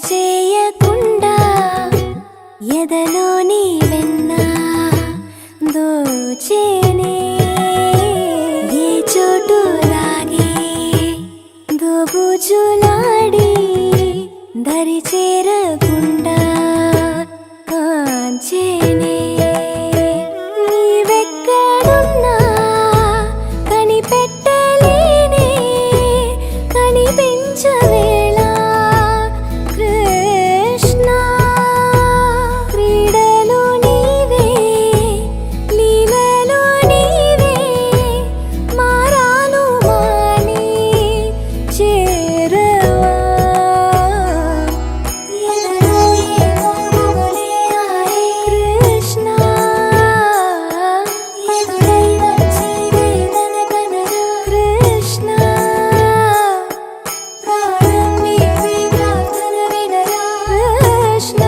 చేయకుండా ఎదలోని వెన్న దోచేనే ఏ చోటు లాగే దోబుజులాడి దరి చేరకుండా కాంచేనే నీవెక్కడున్నా కనిపెట్టలేనే కనిపించవేళ కృష్ణ క్రీడలు నీవే లీలలు నీవే మారాను మాని చేరవా ఎదలో ఏమో మొగలే ఆడే కృష్ణ ఎదురై వచ్చి వేదన కనరా కృష్ణ ప్రాణం నీవే ప్రార్థన వినరా కృష్ణ